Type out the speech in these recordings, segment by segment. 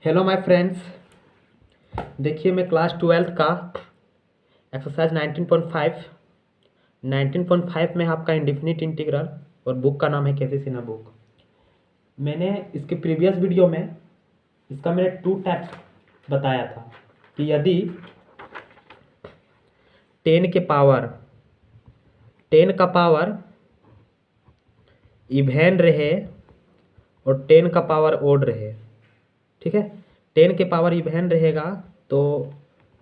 Hello my friends. देखिए मैं class 12th का एक्सरसाइज 19.5 में आपका इंडेफिनिट इंटीग्रल और बुक का नाम है कैसे सीना बुक। मैंने इसके प्रीवियस वीडियो में इसका मैंने 2 टाइप्स बताया था कि यदि 10 का पावर इवेन रहे और 10 का पावर ओड रहे, ठीक है। 10 के पावर इवेन रहेगा तो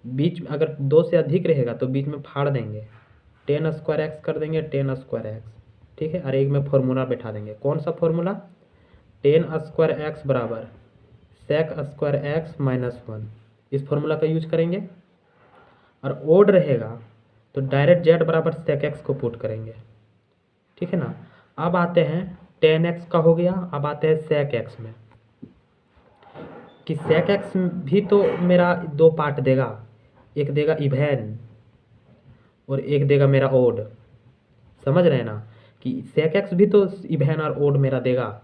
बीच अगर 2 से अधिक रहेगा तो बीच में फाड़ देंगे, 10 स्क्वायर एक्स कर देंगे, 10 स्क्वायर एक्स, ठीक है। और एक में फॉर्मूला बैठा देंगे। कौन सा फॉर्मूला? 10 स्क्वायर एक्स बराबर सेक स्क्वायर एक्स माइनस 1, इस फॉर्मूला का यूज करेंगे। और ओड रहेगा तो डायरेक्ट जेड बराबर सेक एक्स को पुट करेंगे, ठीक है ना। अब आते हैं 10x का हो गया, अब आते हैं सेक एक्स में कि सेक एक्स भी तो मेरा 2 पार्ट देगा, एक देगा इवेन और एक देगा मेरा ओड। समझ रहे हैं ना कि सेक एक्स भी तो इवेन और ओड मेरा देगा।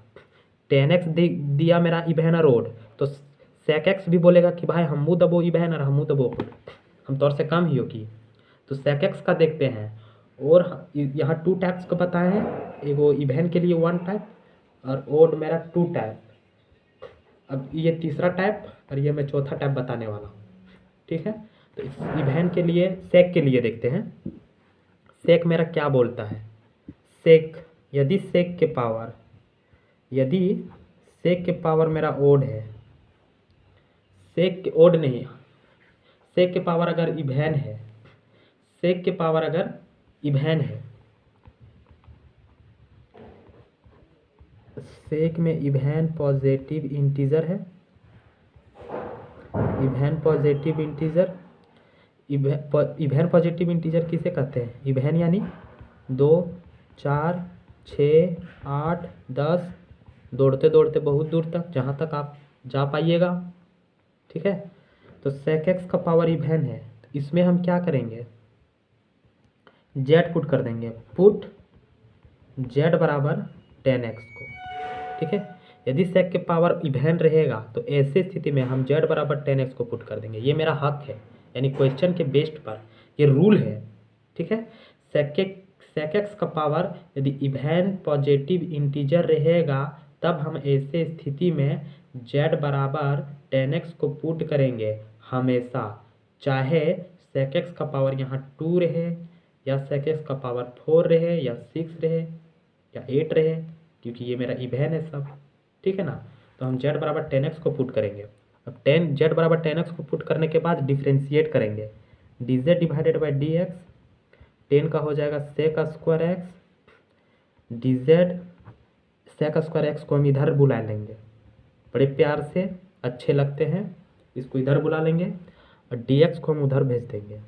10x दिया मेरा इवेन और ओड, तो सेक एक्स भी बोलेगा कि भाई हमू दबो इवेन और हमू दबो ओड, हम तौर से कम ही होगी। तो सेक एक्स का देखते हैं। और यहाँ 2 टाइप्स का बताए हैं, एगो इवेन के लिए 1 टाइप और ओड मेरा 2 टाइप। अब ये तीसरा टाइप और ये मैं चौथा टाइप बताने वाला हूँ, ठीक है। तो इस इवेन के लिए सेक के लिए देखते हैं। सेक मेरा क्या बोलता है? सेक यदि सेक के पावर मेरा ओड है, सेक के ओड नहीं, सेक के पावर अगर इवेन है, सेक के पावर अगर इवेन है, सेक में इवेन पॉजिटिव इंटीजर है, even positive integer. Even positive integer किसे कहते हैं? इवेन यानी 2, 4, 6, 8, 10, दौड़ते दौड़ते बहुत दूर तक, जहाँ तक आप जा पाइएगा, ठीक है। तो सेक एक्स का पावर इवेन है, तो इसमें हम क्या करेंगे? जेड पुट कर देंगे, पुट जेड बराबर 10x को, ठीक है। यदि सेक के पावर इवेन रहेगा तो ऐसे स्थिति में हम जेड बराबर 10x को पुट कर देंगे। ये मेरा हक है, यानी क्वेश्चन के बेस्ड पर ये रूल है, ठीक है। सेक एक्स का पावर यदि इवेन पॉजिटिव इंटीजर रहेगा तब हम ऐसे स्थिति में जेड बराबर 10x को पुट करेंगे हमेशा, चाहे सेक एक्स का पावर यहाँ 2 रहे या सेक एक्स का पावर 4 रहे या 6 रहे या 8 रहे, क्योंकि ये मेरा इवेन है सब, ठीक है ना। तो हम जेड बराबर 10x को पुट करेंगे। अब जेड बराबर 10x को पुट करने के बाद डिफ्रेंशिएट करेंगे, d z divided by d x, 10 का हो जाएगा sec square x, d z sec square x को हम इधर बुला लेंगे, बड़े प्यार से अच्छे लगते हैं, इसको इधर बुला लेंगे और डी एक्स को हम उधर भेज देंगे।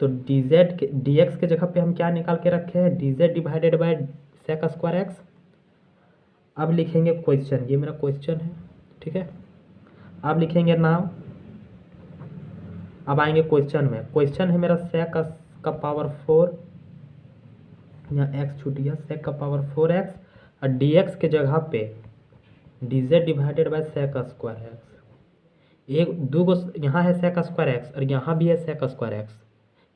तो डी जेड के डी एक्स के जगह पे हम क्या निकाल के रखे हैं? D z divided by sec square x. अब लिखेंगे क्वेश्चन, ये मेरा क्वेश्चन है, ठीक है। अब लिखेंगे नाउ, अब आएंगे क्वेश्चन में। क्वेश्चन है मेरा सेक का पावर 4, यहाँ एक्स छूट गया, सेक का पावर 4x और डी एक्स के जगह पे d z divided by sec square x. एक दो गो यहाँ है सेक स्क्वायर एक्स और यहाँ भी है सेक स्क्वायर एक्स,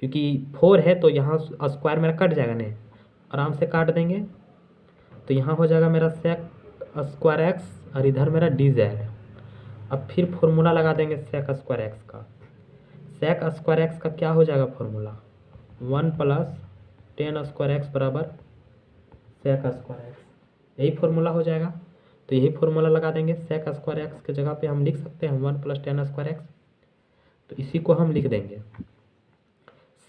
क्योंकि 4 है तो यहाँ स्क्वायर मेरा कट जाएगा, नहीं आराम से काट देंगे। तो यहाँ हो जाएगा मेरा सेक स्क्वायर एक्स और इधर मेरा डी जेड। अब फिर फॉर्मूला लगा देंगे सेक स्क्वायर एक्स का। सेक स्क्वायर एक्स का क्या हो जाएगा फॉर्मूला? 1 प्लस 10 स्क्वायर एक्स बराबर सेक स्क्वायर एक्स, यही फॉर्मूला हो जाएगा। तो यही फॉर्मूला लगा देंगे। सेक स्क्वायर एक्स के जगह पे हम लिख सकते हैं 1 प्लस 10 स्क्वायर एक्स, तो इसी को हम लिख देंगे।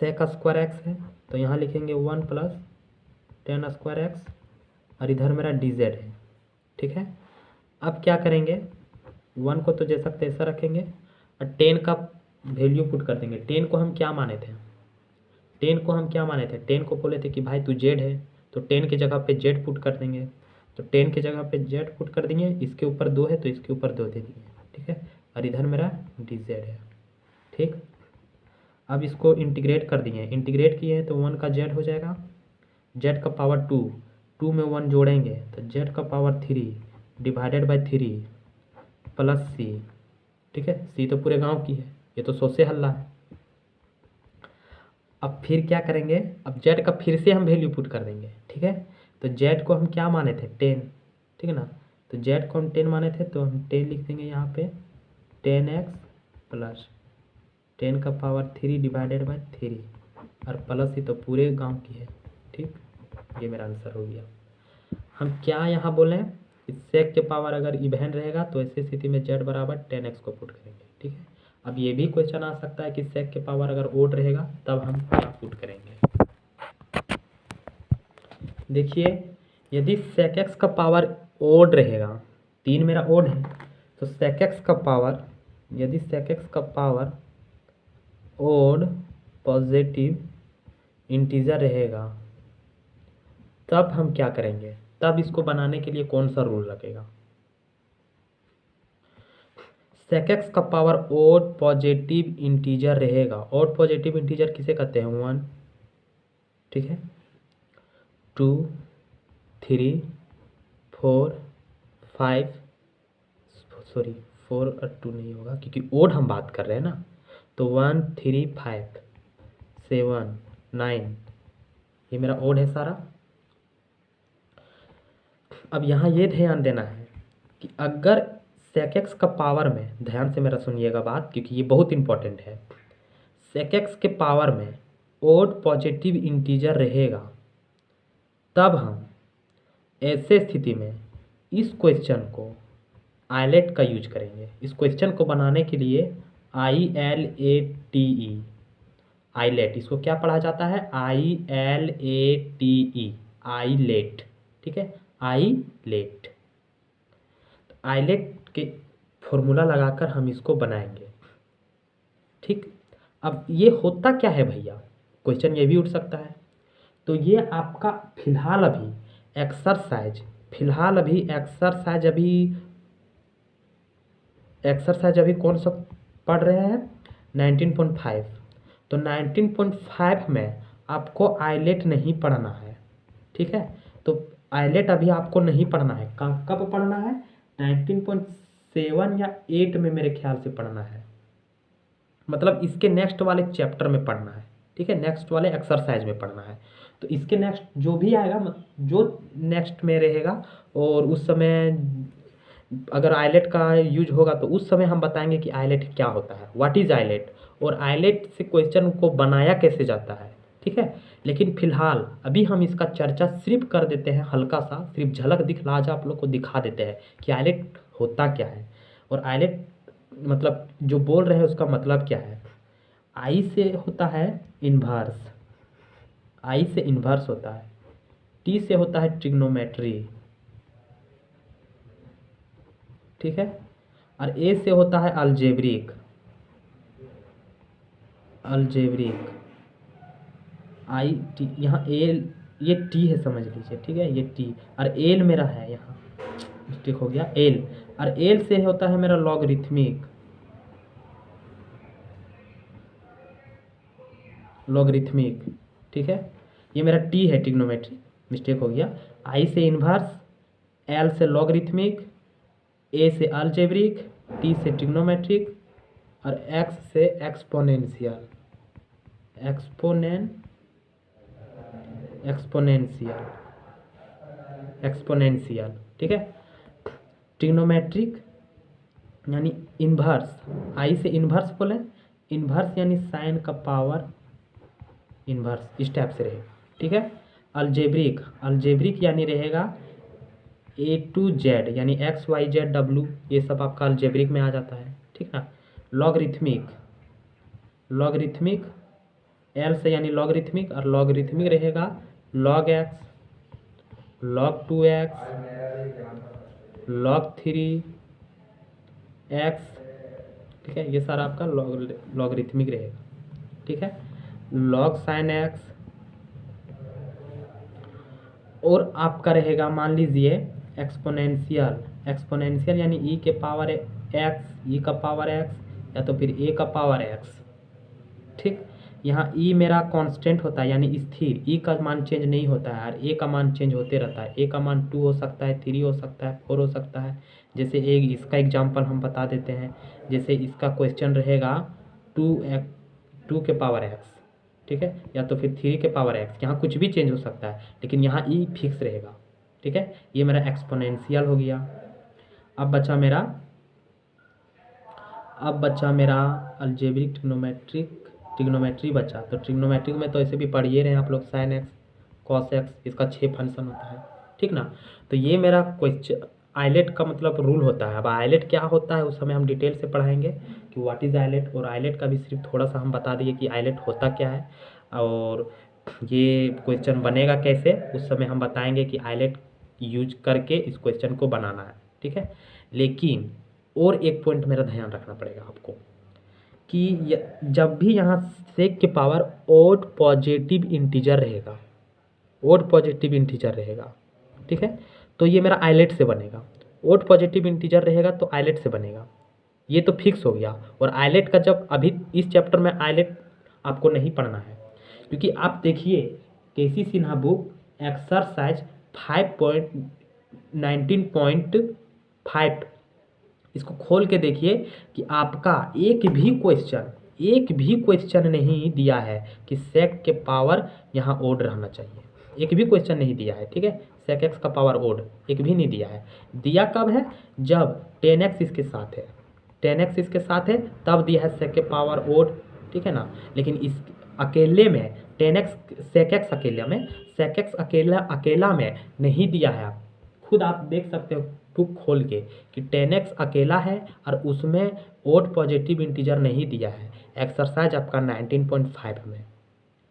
सेक स्क्वायर एक्स है तो यहाँ लिखेंगे 1 प्लस 10 स्क्वायर एक्स और इधर मेरा डी जेड है, ठीक है। अब क्या करेंगे? 1 को तो जैसा तैसा रखेंगे और 10 का वैल्यू पुट कर देंगे। 10 को हम क्या माने थे? 10 को बोले थे कि भाई तू जेड है, तो 10 की जगह पे जेड पुट कर देंगे। तो 10 की जगह पे जेड पुट कर देंगे, इसके ऊपर 2 है तो इसके ऊपर 2 दे दिए, ठीक है। और इधर मेरा डी जेड है, ठीक। अब इसको इंटीग्रेट कर दिए, इंटीग्रेट किए हैं तो 1 का जेड हो जाएगा, जेड का पावर 2 में 1 जोड़ेंगे तो जेड का पावर 3 डिवाइडेड बाई 3, प्लस सी, ठीक है, सी तो पूरे गांव की है, ये तो 100 से हल्ला है। अब फिर क्या करेंगे, अब जेड का फिर से हम वैल्यू पुट कर देंगे, ठीक है। तो जेड को हम क्या माने थे, 10, ठीक है ना। तो जेड को हम 10 माने थे, तो हम 10 लिख देंगे यहाँ पे, 10x प्लस 10 का पावर 3 डिवाइडेड बाय 3, और प्लस ही तो पूरे गांव की है, ठीक। ये मेरा आंसर हो गया। हम क्या यहाँ बोले, इस सेक के पावर अगर इवन रहेगा तो ऐसी स्थिति में जेड बराबर 10x को पुट करेंगे, ठीक है। अब ये भी क्वेश्चन आ सकता है कि सेक के पावर अगर ओड रहेगा तब हम क्या पुट करेंगे। देखिए, यदि सेक एक्स का पावर ओड रहेगा, 3 मेरा ओड है, तो सेक एक्स का पावर, यदि सेक एक्स का पावर ओड पॉजिटिव इंटीजर रहेगा तब हम क्या करेंगे, तब इसको बनाने के लिए कौन सा रूल लगेगा। सेक एक्स का पावर ओड पॉजिटिव इंटीजर रहेगा, ओड पॉजिटिव इंटीजर किसे कहते हैं, 1, ठीक है, 2, 3, 4, 5, सॉरी 4 और 2 नहीं होगा क्योंकि ओड हम बात कर रहे हैं ना। तो 1, 3, 5, 7, 9, ये मेरा ओड है सारा। अब यहाँ ये ध्यान देना है कि अगर सेक एक्स का पावर में, ध्यान से मेरा सुनिएगा बात क्योंकि ये बहुत इंपॉर्टेंट है, सेक एक्स के पावर में ओड पॉजिटिव इंटीजर रहेगा तब हम ऐसे स्थिति में इस क्वेश्चन को आइलेट का यूज करेंगे। इस क्वेश्चन को बनाने के लिए ILATE, आइलेट, इसको क्या पढ़ा जाता है, ILATE, आइलेट, ठीक है, आइलेट। आइलेट के फॉर्मूला लगाकर हम इसको बनाएंगे, ठीक। अब ये होता क्या है भैया, क्वेश्चन ये भी उठ सकता है। तो ये आपका फिलहाल अभी एक्सरसाइज, अभी कौन सा पढ़ रहे हैं, 19.5। तो 19.5 में आपको आइलेट नहीं पढ़ना है, ठीक है। तो आइलेट अभी आपको नहीं पढ़ना है, कब पढ़ना है, 19.7 या 8 में मेरे ख्याल से पढ़ना है, मतलब इसके नेक्स्ट वाले चैप्टर में पढ़ना है, ठीक है, नेक्स्ट वाले एक्सरसाइज में पढ़ना है। तो इसके नेक्स्ट जो भी आएगा, जो नेक्स्ट में रहेगा, और उस समय अगर आइलेट का यूज होगा तो उस समय हम बताएंगे कि आइलेट क्या होता है, व्हाट इज आइलेट, और आइलेट से क्वेश्चन को बनाया कैसे जाता है, ठीक है। लेकिन फिलहाल अभी हम इसका चर्चा सिर्फ कर देते हैं, हल्का सा सिर्फ झलक दिखला जा आप लोग को दिखा देते हैं कि आइलेट होता क्या है, और आइलेट मतलब जो बोल रहे हैं उसका मतलब क्या है। आई से होता है इन्वर्स, आई से इन्वर्स होता है, टी से होता है ट्रिग्नोमेट्री, ठीक है, और ए से होता है अलजेब्रिक, आई टी, यहाँ एल, ये टी है समझ लीजिए, ठीक है, ये टी, और एल मेरा है, यहाँ मिस्टेक हो गया, एल, और एल से होता है मेरा लॉगरिथमिक, ठीक है। ये मेरा टी है ट्रिग्नोमेट्री, मिस्टेक हो गया। आई से इन्वर्स, एल से लॉगरिथमिक, ए से अलजेब्रिक, टी से ट्रिग्नोमेट्रिक, और एक्स से एक्सपोनेंशियल, ठीक है। ट्रिग्नोमेट्रिक यानी इन्वर्स, आई से इन्वर्स बोले, इन्वर्स यानी साइन का पावर इन्वर्स, इस टाइप से रहेगा, ठीक है। अलजेब्रिक यानी रहेगा A to Z, यानी X Y Z W, ये सब आपका अलजेब्रिक में आ जाता है, ठीक ना। लॉगरिथमिक L से यानी लॉगरिथमिक, और लॉगरिथमिक रहेगा log X, log 2X, log 3X, ठीक है, ये सारा आपका लॉगरिथमिक रहेगा, ठीक है। log sin X, और आपका रहेगा मान लीजिए एक्सपोनेंशियल यानी e के पावर x, e का पावर x, या तो फिर a का पावर x, ठीक। यहाँ e मेरा कांस्टेंट होता है यानी स्थिर, e का मान चेंज नहीं होता है, और a का मान चेंज होते रहता है, a का मान 2 हो सकता है, 3 हो सकता है, 4 हो सकता है, जैसे एक इसका एग्जाम्पल हम बता देते हैं। जैसे इसका क्वेश्चन रहेगा 2 के पावर एक्स, ठीक है, या तो फिर 3 के पावर एक्स। यहाँ कुछ भी चेंज हो सकता है, लेकिन यहाँ ई फिक्स रहेगा, ठीक है। ये मेरा एक्सपोनेंशियल हो गया। अब बचा मेरा अलजेब्रिक ट्रिग्नोमेट्री बचा। तो ट्रिग्नोमेट्री में तो ऐसे भी पढ़िए रहे हैं आप लोग, साइन एक्स कॉस एक्स, इसका 6 फंक्शन होता है, ठीक ना। तो ये मेरा क्वेश्चन आइलेट का मतलब रूल होता है। अब आइलेट क्या होता है उस समय हम डिटेल से पढ़ाएंगे कि व्हाट इज़ आइलेट, और आइलेट का भी सिर्फ थोड़ा सा हम बता दिए कि आइलेट होता क्या है और ये क्वेश्चन बनेगा कैसे, उस समय हम बताएंगे कि आइलेट यूज करके इस क्वेश्चन को बनाना है, ठीक है। लेकिन और एक पॉइंट मेरा ध्यान रखना पड़ेगा आपको कि जब भी यहाँ सेक के पावर ओड पॉजिटिव इंटीजर रहेगा, ओड पॉजिटिव इंटीजर रहेगा, ठीक है, तो ये मेरा आइलेट से बनेगा। ओड पॉजिटिव इंटीजर रहेगा तो आइलेट से बनेगा, ये तो फिक्स हो गया। और आइलेट का जब अभी इस चैप्टर में आइलेट आपको नहीं पढ़ना है, क्योंकि आप देखिए केसी सिन्हा बुक एक्सरसाइज 5.19.5 इसको खोल के देखिए कि आपका एक भी क्वेश्चन नहीं दिया है कि सेक के पावर यहाँ ओड रहना चाहिए, एक भी क्वेश्चन नहीं दिया है, ठीक है। सेक एक्स का पावर ओड एक भी नहीं दिया है। दिया कब है, जब 10x इसके साथ है, 10x इसके साथ है तब दिया है सेक के पावर ओड, ठीक है ना। लेकिन इस अकेले में 10x सेक एक्स अकेला में नहीं दिया है। आप खुद आप देख सकते हो बुक खोल के कि 10x अकेला है और उसमें ओड पॉजिटिव इंटीजर नहीं दिया है। एक्सरसाइज आपका 19.5 में,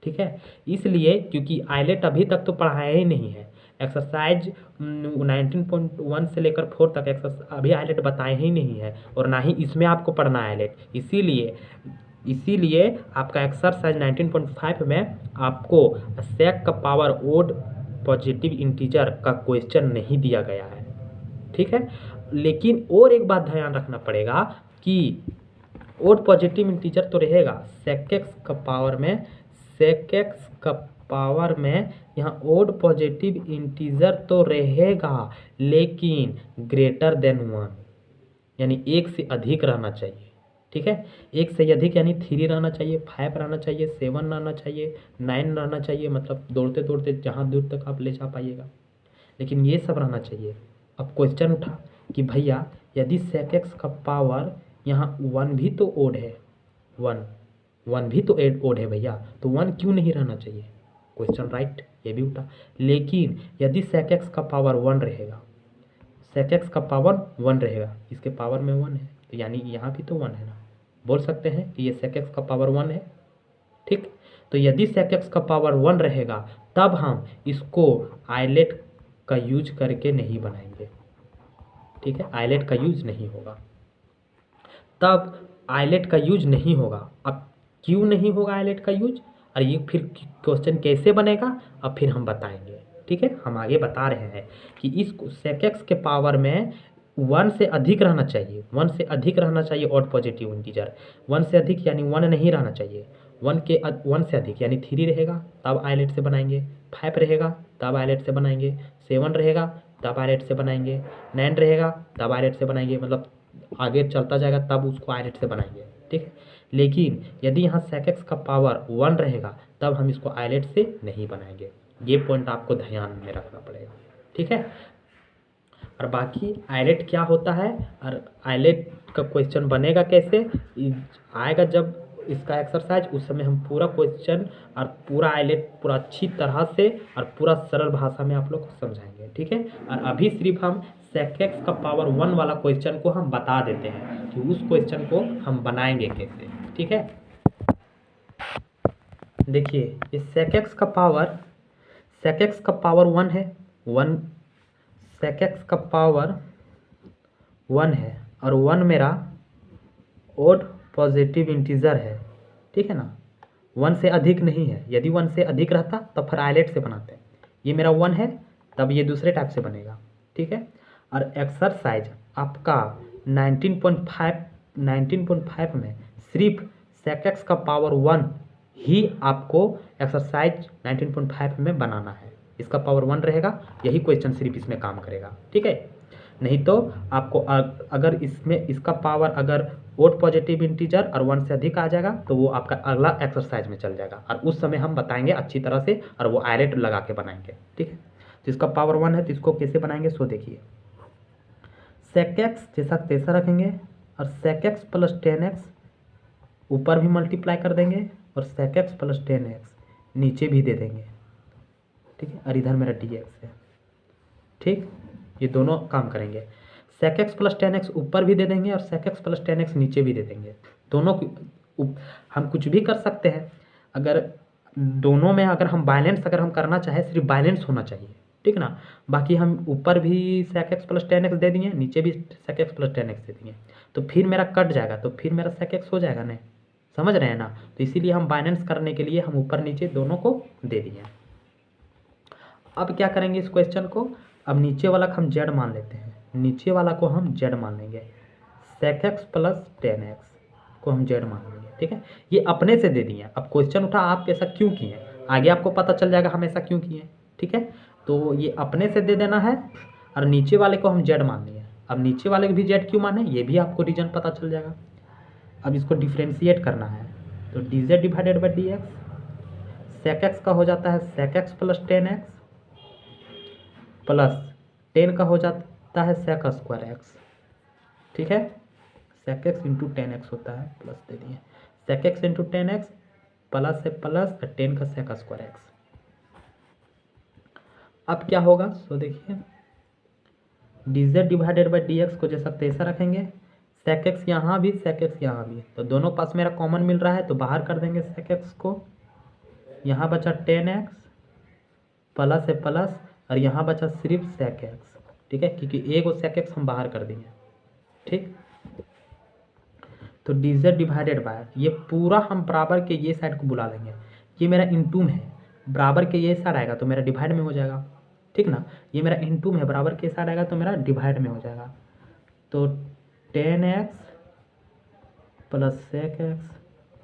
ठीक है। इसलिए क्योंकि आइलेट अभी तक तो पढ़ाया ही नहीं है, एक्सरसाइज 19.1 से लेकर 4 तक एक्सरसाइज अभी आइलेट बताए ही नहीं है, और ना ही इसमें आपको पढ़ना है आइलेट। इसीलिए आपका एक्सरसाइज 19.5 में आपको सेक का पावर ओड पॉजिटिव इंटीजर का क्वेश्चन नहीं दिया गया है, ठीक है। लेकिन और एक बात ध्यान रखना पड़ेगा कि ओड पॉजिटिव इंटीजर तो रहेगा सेक एक्स का पावर में यहाँ ओड पॉजिटिव इंटीजर तो रहेगा, लेकिन ग्रेटर देन 1 यानी 1 से अधिक रहना चाहिए, ठीक है। 1 से अधिक यानी 3 रहना चाहिए, 5 रहना चाहिए, 7 रहना चाहिए, 9 रहना चाहिए, मतलब दौड़ते दौड़ते जहाँ दूर तक आप ले जा पाइएगा, लेकिन ये सब रहना चाहिए। अब क्वेश्चन उठा कि भैया यदि सेक एक्स का पावर यहाँ 1 भी तो ओड है, 1 भी तो ओड है भैया, तो 1 क्यों नहीं रहना चाहिए, क्वेश्चन राइट, ये भी उठा। लेकिन यदि सेक एक्स का पावर 1 रहेगा, सेक एक्स का पावर 1 रहेगा, इसके पावर में 1 है, तो यानी यहाँ भी तो 1 है ना, बोल सकते हैं कि ये सेक एक्स का पावर 1 है, ठीक। तो यदि सेक एक्स का पावर 1 रहेगा तब हम इसको आइलेट का यूज करके नहीं बनाएंगे, ठीक है। आइलेट का यूज नहीं होगा, तब आइलेट का यूज नहीं होगा। अब क्यों नहीं होगा आइलेट का यूज, और ये फिर क्वेश्चन कैसे बनेगा अब फिर हम बताएंगे, ठीक है। हम आगे बता रहे हैं कि इस सेक एक्स के पावर में 1 से अधिक रहना चाहिए, 1 से अधिक रहना चाहिए ओड पॉजिटिव इंटीजर। 1 से अधिक यानी 1 नहीं रहना चाहिए, 1 से अधिक यानी 3 रहेगा तब आइलेट से बनाएंगे, 5 रहेगा तब आइलेट से बनाएंगे, 7 रहेगा तब आइलेट से बनाएंगे, 9 रहेगा तब आइलेट से बनाएंगे, मतलब आगे चलता जाएगा तब उसको आइलेट से बनाएंगे, ठीक है। लेकिन यदि यहाँ सेक एक्स का पावर 1 रहेगा तब हम इसको आइलेट से नहीं बनाएंगे। ये पॉइंट आपको ध्यान में रखना पड़ेगा, ठीक है। और बाकी आइलेट क्या होता है और आइलेट का क्वेश्चन बनेगा कैसे आएगा जब इसका एक्सरसाइज, उस समय हम पूरा क्वेश्चन और पूरा आइलेट पूरा अच्छी तरह से और पूरा सरल भाषा में आप लोग को समझाएंगे, ठीक है। और अभी सिर्फ हम सेक एक्स का पावर 1 वाला क्वेश्चन को हम बता देते हैं कि उस क्वेश्चन को हम बनाएंगे कैसे, ठीक है। देखिए ये सेक एक्स का पावर 1 है, सेक एक्स का पावर 1 है और 1 मेरा ओड पॉजिटिव इंटीजर है, ठीक है ना। 1 से अधिक नहीं है, यदि 1 से अधिक रहता तब फिर आइलेट से बनाते। ये मेरा 1 है तब ये दूसरे टाइप से बनेगा, ठीक है। और एक्सरसाइज आपका 19.5 में सिर्फ सेक एक्स का पावर 1 ही आपको एक्सरसाइज 19.5 में बनाना है। इसका पावर 1 रहेगा, यही क्वेश्चन सिर्फ इसमें काम करेगा, ठीक है। नहीं तो आपको अगर इसमें इसका पावर अगर ओड पॉजिटिव इंटीजर और 1 से अधिक आ जाएगा तो वो आपका अगला एक्सरसाइज में चल जाएगा, और उस समय हम बताएंगे अच्छी तरह से, और वो आयलेट लगा के बनाएंगे। ठीक है, तो इसका पावर 1 है तो इसको कैसे बनाएंगे सो देखिए। sec x जैसा तैसा रखेंगे और sec x प्लस 10x ऊपर भी मल्टीप्लाई कर देंगे और sec x प्लस 10x नीचे भी दे देंगे। ठीक है, और इधर मेरा dx है। ठीक, ये दोनों काम करेंगे। sec x प्लस 10x ऊपर भी दे देंगे और sec x प्लस 10x नीचे भी दे देंगे। दोनों हम कुछ भी कर सकते हैं, अगर दोनों में अगर हम बैलेंस अगर हम करना चाहें, सिर्फ बैलेंस होना चाहिए। ठीक ना, बाकी हम ऊपर भी sec x प्लस 10x दे दिए, नीचे भी sec x प्लस 10x दे दिए, तो फिर मेरा कट जाएगा, तो फिर मेरा sec x हो जाएगा नहीं, समझ रहे हैं ना। तो इसीलिए हम बैलेंस करने के लिए हम ऊपर नीचे दोनों को दे दिए। अब क्या करेंगे इस क्वेश्चन को, अब नीचे वाला को हम z मान लेते हैं, नीचे वाला को हम z मान लेंगे, sec x प्लस 10x को हम z मान लेंगे। ठीक है, ये अपने से दे दिए। अब क्वेश्चन उठा आप ऐसा क्यों किए, आगे आपको पता चल जाएगा हम ऐसा क्यों किए। ठीक है, तो ये अपने से दे देना है और नीचे वाले को हम z मान लिए। अब नीचे वाले को भी z क्यों माने ये भी आपको रीजन पता चल जाएगा। अब इसको डिफ्रेंशिएट करना है तो dz divided by dx sec x का हो जाता है sec x plus 10x plus 10 का हो जाता है sec स्क्वायर x। ठीक है, sec x इंटू 10x होता है, प्लस दे दिए sec x into 10x plus है प्लस 10 का sec स्क्वायर x। अब क्या होगा सो देखिए, dz डिवाइडेड बाई dx को जैसा तैसा रखेंगे, sec x यहाँ भी sec x यहाँ भी, तो दोनों पास मेरा कॉमन मिल रहा है तो बाहर कर देंगे sec x को। यहाँ बचा 10x प्लस है प्लस और यहाँ बचा सिर्फ sec x। ठीक है, क्योंकि एक वो sec x हम बाहर कर देंगे। ठीक, तो dz डिवाइडेड बाय ये पूरा हम बराबर के ये साइड को बुला लेंगे, ये मेरा इनटू में है, बराबर के ये साइड आएगा तो मेरा डिवाइड में हो जाएगा। ठीक ना, ये मेरा इनटू में है, बराबर के साइड आएगा तो मेरा डिवाइड में हो जाएगा। तो 10x प्लस sec x।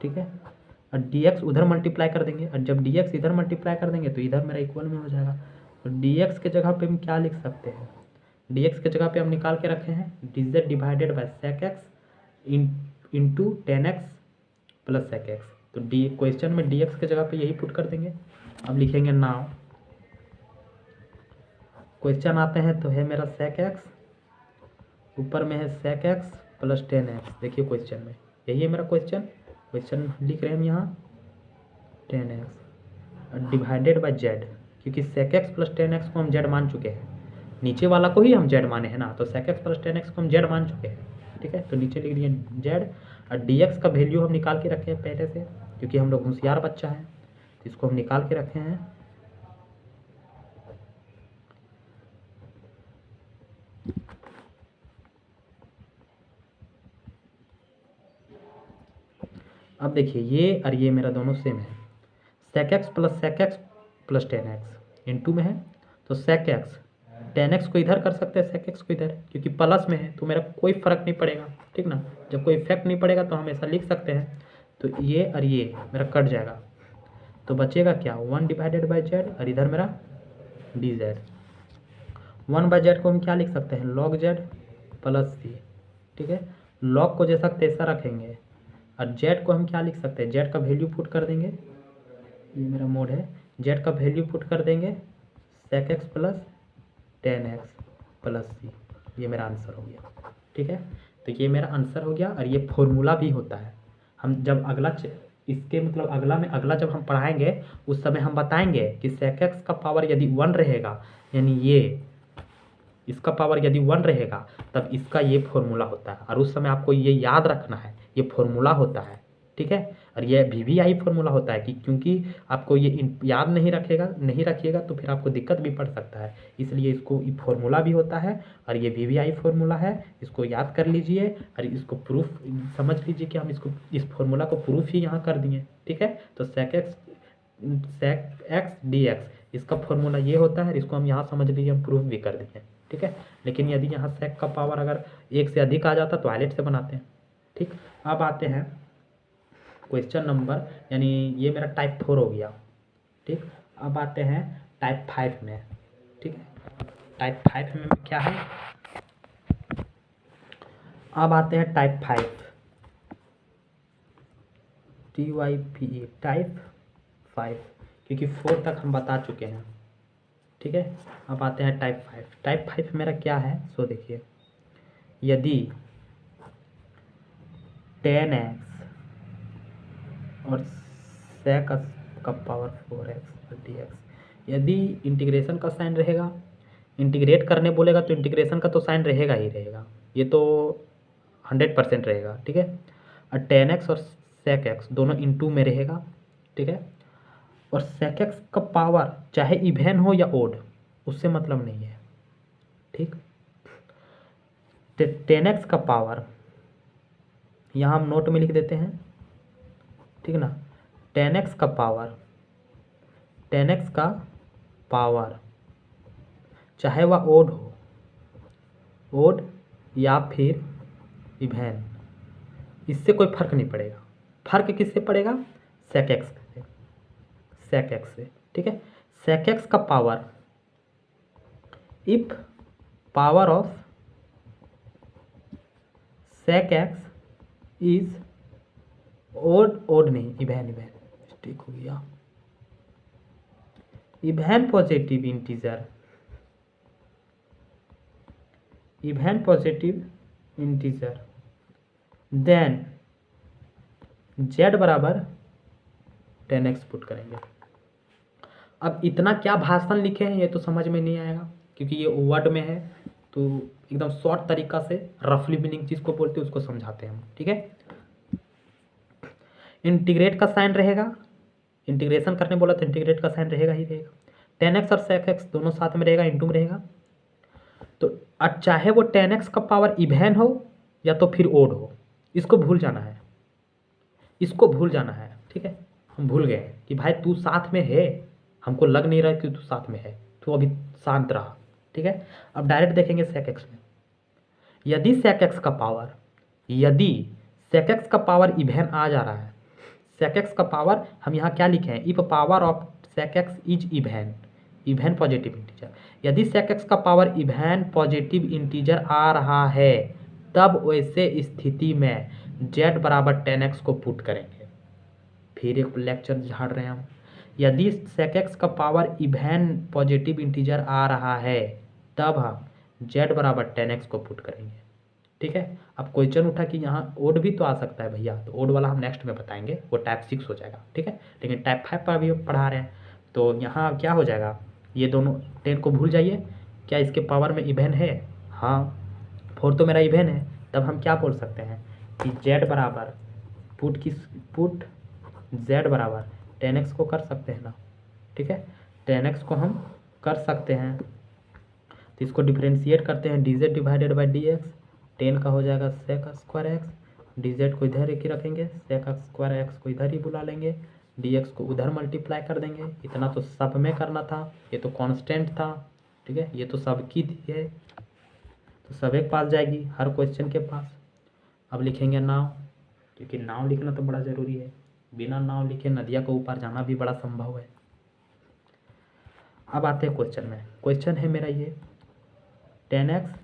ठीक है, और dx उधर मल्टीप्लाई कर देंगे, और जब dx इधर मल्टीप्लाई कर देंगे तो इधर मेरा इक्वल में हो जाएगा। तो dx के जगह पे हम क्या लिख सकते हैं, dx के जगह पे हम निकाल के रखे हैं dz divided by sec x into 10x plus sec x। तो क्वेश्चन में dx के जगह पे यही पुट कर देंगे। अब लिखेंगे नाउ, क्वेश्चन आते हैं तो है मेरा sec x, ऊपर में है sec x प्लस 10x। देखिए क्वेश्चन में यही है मेरा क्वेश्चन लिख रहे हैं हम यहाँ 10x डिवाइडेड बाय z, क्योंकि sec x प्लस 10x को हम z मान चुके हैं, नीचे वाला को ही हम z माने हैं ना, तो sec x प्लस 10x को हम z मान चुके हैं। ठीक है, तो नीचे लिख दिए z, और dx का वैल्यू हम निकाल के रखे हैं पहले से, क्योंकि हम लोग होशियार बच्चा है तो इसको हम निकाल के रखे हैं। अब देखिए ये और ये मेरा दोनों सेम है, sec x plus 10x into में है, तो sec x 10x को इधर कर सकते हैं, sec x को इधर, क्योंकि प्लस में है तो मेरा कोई फर्क नहीं पड़ेगा। ठीक ना, जब कोई इफेक्ट नहीं पड़ेगा तो हम ऐसा लिख सकते हैं, तो ये और ये मेरा कट जाएगा, तो बचेगा क्या 1 डिवाइडेड बाई z, और इधर मेरा dz। 1 बाई z को हम क्या लिख सकते हैं log z प्लस c। ठीक है, log को जैसा तैसा रखेंगे, और z को हम क्या लिख सकते हैं, z का वैल्यू पुट कर देंगे, ये मेरा मोड है, z का वैल्यू पुट कर देंगे sec x plus 10x plus c, ये मेरा आंसर हो गया। ठीक है, तो ये मेरा आंसर हो गया, और ये फॉर्मूला भी होता है। हम जब अगला इसके मतलब अगला जब हम पढ़ाएंगे उस समय हम बताएंगे कि sec x का पावर यदि 1 रहेगा, यानी ये इसका पावर यदि 1 रहेगा तब इसका ये फॉर्मूला होता है, और उस समय आपको ये याद रखना है ये फॉर्मूला होता है। ठीक है, और ये VVI फॉर्मूला होता है कि क्योंकि आपको ये याद नहीं रखिएगा तो फिर आपको दिक्कत भी पड़ सकता है, इसलिए इसको ये फॉर्मूला भी होता है, और ये VVI फॉर्मूला है, इसको याद कर लीजिए और इसको प्रूफ समझ लीजिए कि हम इसको इस फॉर्मूला को प्रूफ ही यहाँ कर दिए। ठीक है, तो sec x dx इसका फॉर्मूला ये होता है, इसको हम यहाँ समझ लीजिए हम प्रूफ भी कर दिए। ठीक है, लेकिन यदि यहाँ sec का पावर अगर 1 से अधिक आ जाता तो आयलेट से बनाते हैं। ठीक, अब आते हैं क्वेश्चन नंबर, यानी ये मेरा टाइप 4 हो गया। ठीक, अब आते हैं टाइप 5 में। ठीक है, टाइप 5 में क्या है, अब आते हैं टाइप 5, TYPE टाइप 5, क्योंकि 4 तक हम बता चुके हैं। ठीक है, अब आते हैं टाइप 5। टाइप 5 मेरा क्या है, सो देखिए, यदि 10x और sec का पावर 4x dx, यदि इंटीग्रेशन का साइन रहेगा, इंटीग्रेट करने बोलेगा तो इंटीग्रेशन का तो साइन रहेगा ही रहेगा, ये तो 100% रहेगा। ठीक है, और 10x और sec x दोनों इनटू में रहेगा। ठीक है, और sec x का पावर चाहे इवेन हो या ओड, उससे मतलब नहीं है। ठीक, 10x का पावर यहाँ हम नोट में लिख देते हैं। ठीक है ना, 10x का पावर, 10x का पावर चाहे वह ओड हो, ओड या फिर इवेन, इससे कोई फर्क नहीं पड़ेगा। फर्क किससे पड़ेगा, sec x से, sec x से। ठीक है, sec x का power, if power of sec x is odd, odd नहीं, इवेन, इवेन मिस्टेक हो गया, even positive integer, even positive integer, then z बराबर 10x पुट करेंगे। अब इतना क्या भाषण लिखे हैं ये तो समझ में नहीं आएगा, क्योंकि ये वर्ड में है, तो एकदम शॉर्ट तरीका से रफली मीनिंग चीज़ को बोलते हैं उसको समझाते हैं हम। ठीक है, इंटीग्रेट का साइन रहेगा, इंटीग्रेशन करने बोला तो इंटीग्रेट का साइन रहेगा ही रहेगा। 10x और sec x दोनों साथ में रहेगा, इंटू में रहेगा। तो अब चाहे वो 10x का पावर इवेन हो या तो फिर ओड हो, इसको भूल जाना है, इसको भूल जाना है। ठीक है, हम भूल गए कि भाई तू साथ में है, हमको लग नहीं रहा कि तू साथ में है, तू अभी शांत रहा। ठीक है, अब डायरेक्ट देखेंगे sec x में, यदि sec x का पावर, यदि sec x का पावर इवेन आ जा रहा है, sec x का पावर हम यहाँ क्या लिखे हैं, if power of sec x is even, even positive integer, यदि sec x का पावर इवेन पॉजिटिव इंटीजर आ रहा है, तब वैसे स्थिति में z बराबर 10x को पुट करेंगे। फिर एक लेक्चर झाड़ रहे हैं हम, यदि sec x का पावर इवेन पॉजिटिव इंटीजर आ रहा है, तब हम z बराबर 10x को पुट करेंगे। ठीक है, अब क्वेश्चन उठा कि यहाँ ओड भी तो आ सकता है भैया, तो ओड वाला हम नेक्स्ट में बताएंगे, वो टाइप 6 हो जाएगा। ठीक है, लेकिन टाइप 5 पर अभी पढ़ा रहे हैं, तो यहाँ क्या हो जाएगा, ये दोनों 10 को भूल जाइए, क्या इसके पावर में इवेन है, हाँ 4 तो मेरा इवेन है, तब हम क्या बोल सकते हैं कि z बराबर पुट z बराबर 10x को कर सकते हैं ना। ठीक है, 10x को हम कर सकते हैं, तो इसको डिफ्रेंशिएट करते हैं, dz डिवाइडेड बाई dx, 10 का हो जाएगा sec स्क्वायर x, dz को इधर एक ही रखेंगे, sec स्क्वायर x को इधर ही बुला लेंगे, dx को उधर मल्टीप्लाई कर देंगे। इतना तो सब में करना था, ये तो कांस्टेंट था। ठीक है, ये तो सबकी थी है, तो सब एक पास जाएगी हर क्वेश्चन के पास। अब लिखेंगे नाव, क्योंकि नाव लिखना तो बड़ा ज़रूरी है, बिना नाव लिखे नदिया को ऊपर जाना भी बड़ा संभव है। अब आते हैं क्वेश्चन में, क्वेश्चन है मेरा ये 10x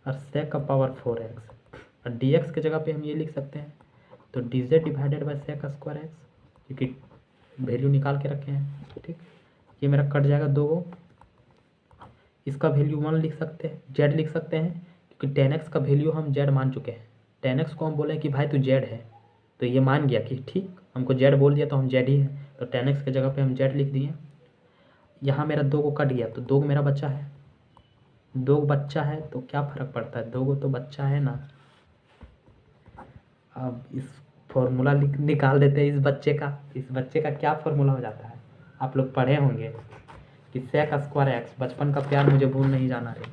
और sec का पावर 4x, और dx के जगह पे हम ये लिख सकते हैं, तो dz divided by sec square x, क्योंकि वैल्यू निकाल के रखे हैं। ठीक, ये मेरा कट जाएगा 2, इसका वैल्यू 1 लिख सकते हैं, z लिख सकते हैं, क्योंकि 10x का वैल्यू हम z मान चुके हैं। 10x को हम बोले कि भाई तू z है, तो ये मान गया कि ठीक, हमको z बोल दिया तो हम z ही है, तो 10x के जगह पे हम z लिख दिए। यहाँ मेरा 2 को कट गया, तो 2 मेरा बच्चा है, 2 बच्चा है तो क्या फ़र्क पड़ता है, 2 तो बच्चा है ना। अब इस फॉर्मूला निकाल देते हैं इस बच्चे का क्या फॉर्मूला हो जाता है, आप लोग पढ़े होंगे कि sec स्क्वायर x, बचपन का प्यार मुझे भूल नहीं जाना रे।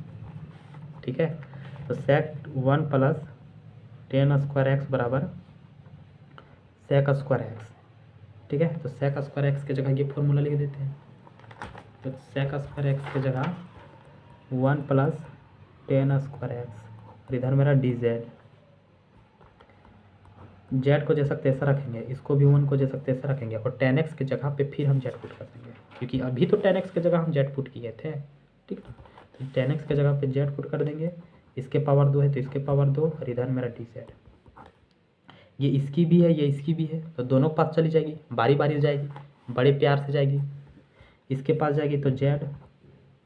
ठीक है, तो sec 1 प्लस 10 स्क्वायर x बराबर sec स्क्वायर x। ठीक है, तो sec स्क्वायर x के जगह ये फॉर्मूला लिख देते हैं, तो sec स्क्वायर x के जगह 1 प्लस 10 स्क्वायर x, और इधर मेरा dz, z को जैसा तैसा रखेंगे, इसको भी 1 को जैसा तैसा रखेंगे, और 10x के जगह पे फिर हम z पुट कर देंगे, क्योंकि अभी तो 10x के जगह हम z पुट किए थे। ठीक है, तो 10x के जगह पे z पुट कर देंगे, इसके पावर 2 है तो इसके पावर 2 और इधर मेरा dz। ये इसकी भी है, ये इसकी भी है, तो दोनों पास चली जाएगी, बारी बारी जाएगी, बड़े प्यार से जाएगी। इसके पास जाएगी तो z,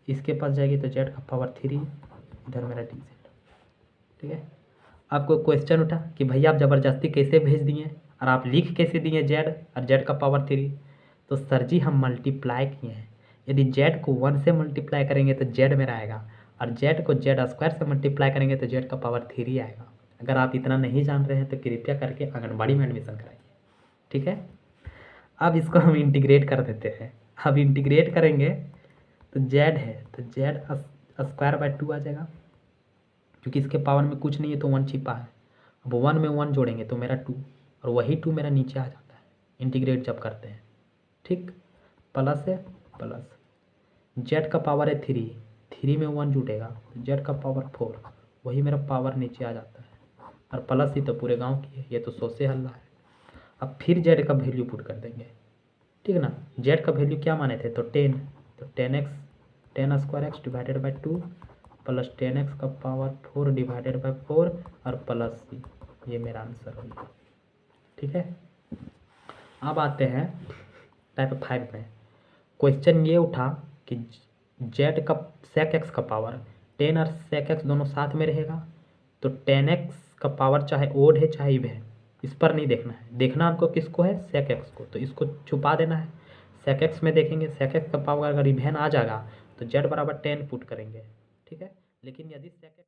इसके पास जाएगी तो z का पावर 3, इधर मेरा dz। ठीक है, आपको क्वेश्चन उठा कि भैया आप ज़बरदस्ती कैसे भेज दिए और आप लिख कैसे दिए z और z का पावर 3। तो सर जी हम मल्टीप्लाई किए हैं, यदि z को 1 से मल्टीप्लाई करेंगे तो z मेरा आएगा, और z को z² से मल्टीप्लाई करेंगे तो z का पावर 3 आएगा। अगर आप इतना नहीं जान रहे हैं तो कृपया करके आंगनबाड़ी में एडमिशन कराइए। ठीक है, अब इसको हम इंटीग्रेट कर देते हैं। अब इंटीग्रेट करेंगे तो z है तो z²/2 आ जाएगा, क्योंकि इसके पावर में कुछ नहीं है तो 1 छिपा है। अब 1 में 1 जोड़ेंगे तो मेरा 2, और वही 2 मेरा नीचे आ जाता है इंटीग्रेट जब करते हैं। ठीक, प्लस है प्लस, z का पावर है 3, 3 में 1 जुटेगा तो z का पावर 4, वही मेरा पावर नीचे आ जाता है, और प्लस ही तो पूरे गांव की है, ये तो 100 से हल्ला है। अब फिर z का वैल्यू पुट कर देंगे। ठीक है ना, z का वैल्यू क्या माने थे, तो 10, तो 10x 10² divided by 2 plus 10x का पावर 4 डिवाइडेड बाई 4 और प्लस c, ये मेरा आंसर हो गया। ठीक है, अब आते हैं टाइप 5 में। क्वेश्चन ये उठा कि z का sec x का पावर 10 और sec x दोनों साथ में रहेगा, तो 10x का पावर चाहे ओड है चाहे इव है, इस पर नहीं देखना है, देखना हमको किसको है, sec x को, तो इसको छुपा देना है। sec x में देखेंगे, sec x का पावर अगर इवेन आ जाएगा तो z बराबर 10 पुट करेंगे। ठीक है, लेकिन यदि sec x